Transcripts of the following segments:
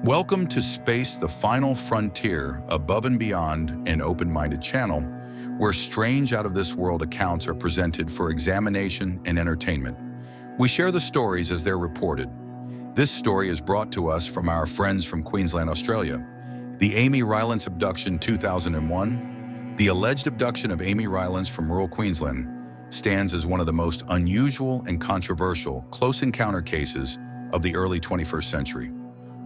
Welcome to Space, the final frontier, above and beyond an open-minded channel where strange out-of-this-world accounts are presented for examination and entertainment. We share the stories as they're reported. This story is brought to us from our friends from Queensland, Australia. The Amy Rylance abduction 2001, the alleged abduction of Amy Rylance from rural Queensland, stands as one of the most unusual and controversial close encounter cases of the early 21st century.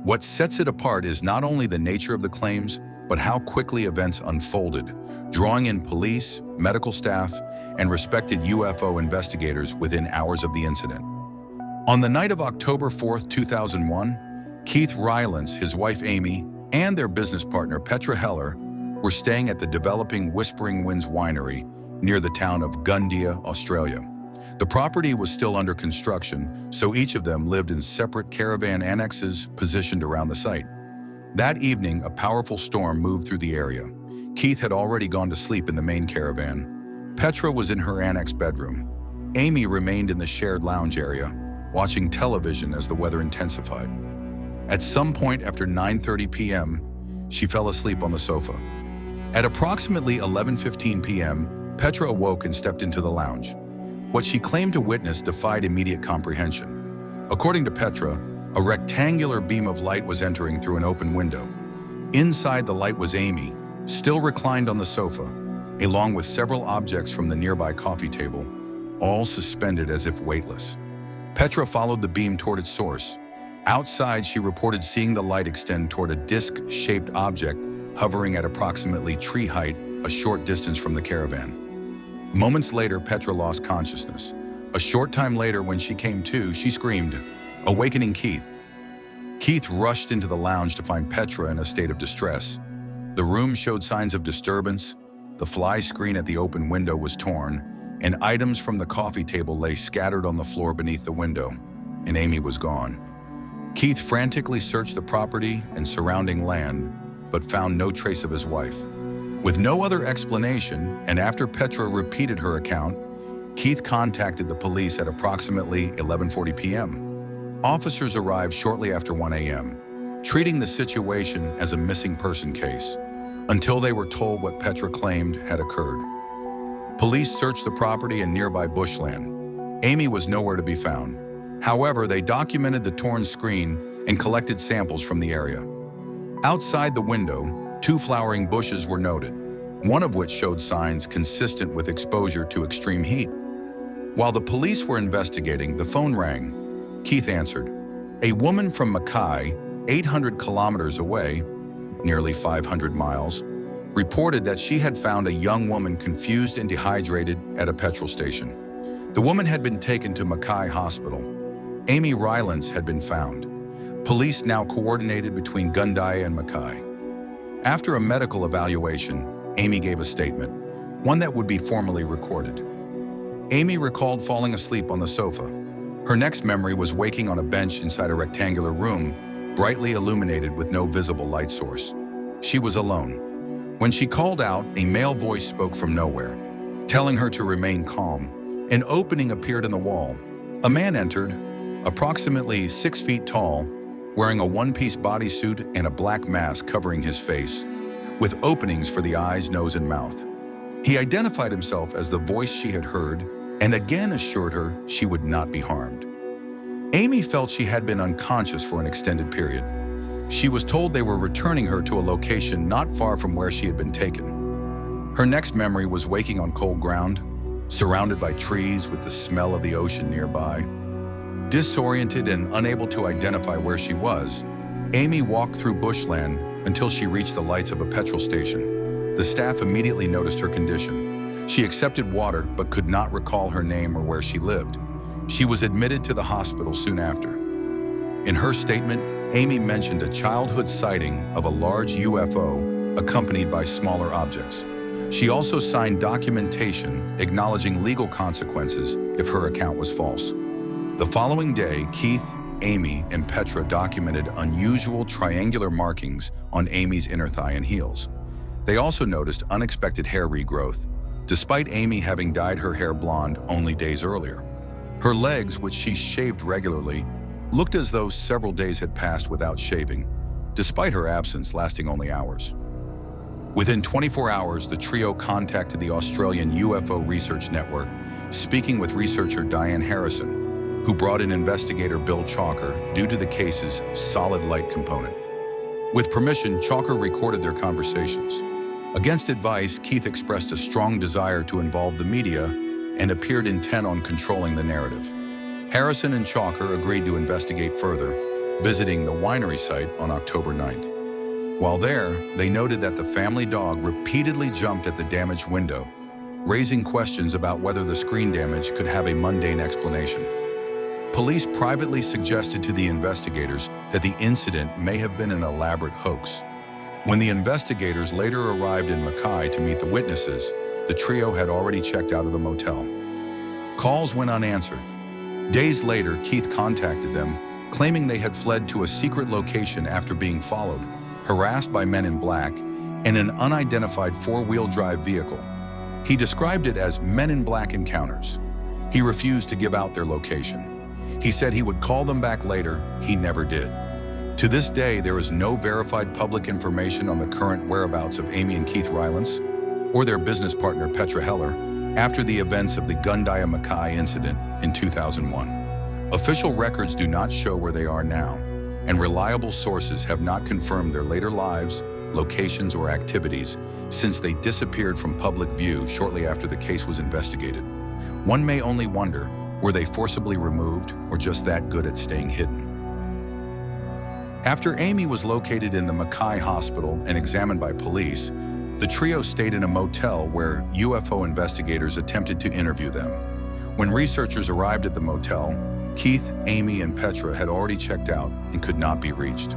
What sets it apart is not only the nature of the claims, but how quickly events unfolded, drawing in police, medical staff, and respected UFO investigators within hours of the incident. On the night of October 4, 2001, Keith Rylance, his wife Amy, and their business partner Petra Heller were staying at the developing Whispering Winds Winery near the town of Gundia, Australia. The property was still under construction, so each of them lived in separate caravan annexes positioned around the site. That evening, a powerful storm moved through the area. Keith had already gone to sleep in the main caravan. Petra was in her annex bedroom. Amy remained in the shared lounge area, watching television as the weather intensified. At some point after 9:30 p.m., she fell asleep on the sofa. At approximately 11:15 p.m., Petra awoke and stepped into the lounge. What she claimed to witness defied immediate comprehension. According to Petra, a rectangular beam of light was entering through an open window. Inside the light was Amy, still reclined on the sofa, along with several objects from the nearby coffee table, all suspended as if weightless. Petra followed the beam toward its source. Outside, she reported seeing the light extend toward a disc-shaped object hovering at approximately tree height, a short distance from the caravan. Moments later, Petra lost consciousness. A short time later, when she came to, she screamed, awakening Keith. Keith rushed into the lounge to find Petra in a state of distress. The room showed signs of disturbance. The fly screen at the open window was torn, and items from the coffee table lay scattered on the floor beneath the window, and Amy was gone. Keith frantically searched the property and surrounding land, but found no trace of his wife. With no other explanation, and after Petra repeated her account, Keith contacted the police at approximately 11:40 p.m. Officers arrived shortly after 1 a.m., treating the situation as a missing person case, until they were told what Petra claimed had occurred. Police searched the property and nearby bushland. Amy was nowhere to be found. However, they documented the torn screen and collected samples from the area. Outside the window, 2 flowering bushes were noted, one of which showed signs consistent with exposure to extreme heat. While the police were investigating, the phone rang. Keith answered. A woman from Mackay, 800 kilometers away, nearly 500 miles, reported that she had found a young woman confused and dehydrated at a petrol station. The woman had been taken to Mackay Hospital. Amy Rylance had been found. Police now coordinated between Gundia and Mackay. After a medical evaluation, Amy gave a statement, one that would be formally recorded. Amy recalled falling asleep on the sofa. Her next memory was waking on a bench inside a rectangular room, brightly illuminated with no visible light source. She was alone. When she called out, a male voice spoke from nowhere, telling her to remain calm. An opening appeared in the wall. A man entered, approximately 6 feet tall, wearing a one-piece bodysuit and a black mask covering his face, with openings for the eyes, nose, and mouth. He identified himself as the voice she had heard and again assured her she would not be harmed. Amy felt she had been unconscious for an extended period. She was told they were returning her to a location not far from where she had been taken. Her next memory was waking on cold ground, surrounded by trees with the smell of the ocean nearby. Disoriented and unable to identify where she was, Amy walked through bushland until she reached the lights of a petrol station. The staff immediately noticed her condition. She accepted water but could not recall her name or where she lived. She was admitted to the hospital soon after. In her statement, Amy mentioned a childhood sighting of a large UFO accompanied by smaller objects. She also signed documentation acknowledging legal consequences if her account was false. The following day, Keith, Amy, and Petra documented unusual triangular markings on Amy's inner thigh and heels. They also noticed unexpected hair regrowth, despite Amy having dyed her hair blonde only days earlier. Her legs, which she shaved regularly, looked as though several days had passed without shaving. despite her absence lasting only hours. Within 24 hours, the trio contacted the Australian UFO Research Network, speaking with researcher Diane Harrison, who brought in investigator Bill Chalker due to the case's solid light component. With permission, Chalker recorded their conversations. Against advice, Keith expressed a strong desire to involve the media and appeared intent on controlling the narrative. Harrison and Chalker agreed to investigate further, visiting the winery site on October 9th. While there, they noted that the family dog repeatedly jumped at the damaged window, raising questions about whether the screen damage could have a mundane explanation. Police privately suggested to the investigators that the incident may have been an elaborate hoax. When the investigators later arrived in Mackay to meet the witnesses, the trio had already checked out of the motel. Calls went unanswered. Days later, Keith contacted them, claiming they had fled to a secret location after being followed, harassed by men in black, and an unidentified four-wheel drive vehicle. He described it as men in black encounters. He refused to give out their location. He said he would call them back later. He never did. To this day, there is no verified public information on the current whereabouts of Amy and Keith Rylance or their business partner Petra Heller after the events of the Gundaya Mackay incident in 2001. Official records do not show where they are now, and reliable sources have not confirmed their later lives, locations, or activities since they disappeared from public view shortly after the case was investigated. One may only wonder, were they forcibly removed or just that good at staying hidden? After Amy was located in the Mackay hospital and examined by police, the trio stayed in a motel where UFO investigators attempted to interview them. When researchers arrived at the motel, Keith, Amy, and Petra had already checked out and could not be reached.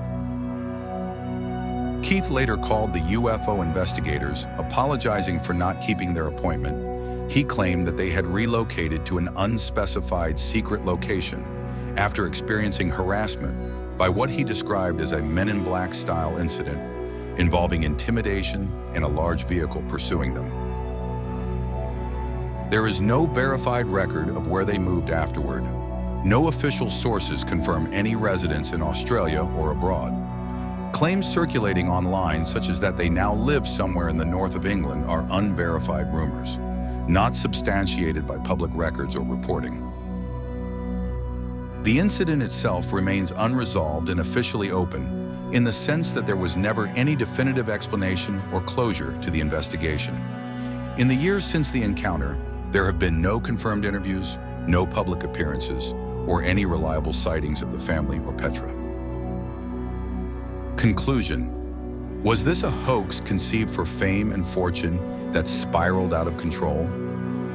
Keith later called the UFO investigators, apologizing for not keeping their appointment. He claimed that they had relocated to an unspecified secret location after experiencing harassment by what he described as a Men in Black style incident involving intimidation and a large vehicle pursuing them. There is no verified record of where they moved afterward. No official sources confirm any residence in Australia or abroad. Claims circulating online, such as that they now live somewhere in the north of England, are unverified rumors, not substantiated by public records or reporting. The incident itself remains unresolved and officially open, in the sense that there was never any definitive explanation or closure to the investigation. In the years since the encounter, there have been no confirmed interviews, no public appearances, or any reliable sightings of the family or Petra. Conclusion: was this a hoax conceived for fame and fortune that spiraled out of control?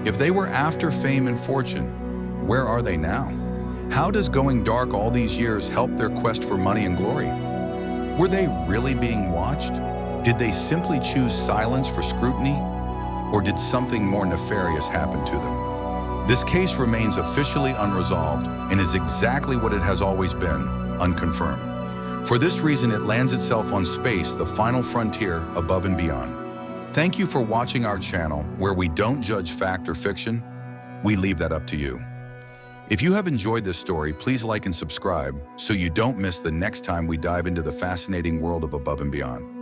If they were after fame and fortune, where are they now? How does going dark all these years help their quest for money and glory? Were they really being watched? Did they simply choose silence for scrutiny? Or did something more nefarious happen to them? This case remains officially unresolved and is exactly what it has always been, unconfirmed. For this reason, it lands itself on space, the final frontier, above and beyond. Thank you for watching our channel, where we don't judge fact or fiction. We leave that up to you. If you have enjoyed this story, please like and subscribe so you don't miss the next time we dive into the fascinating world of Above and Beyond.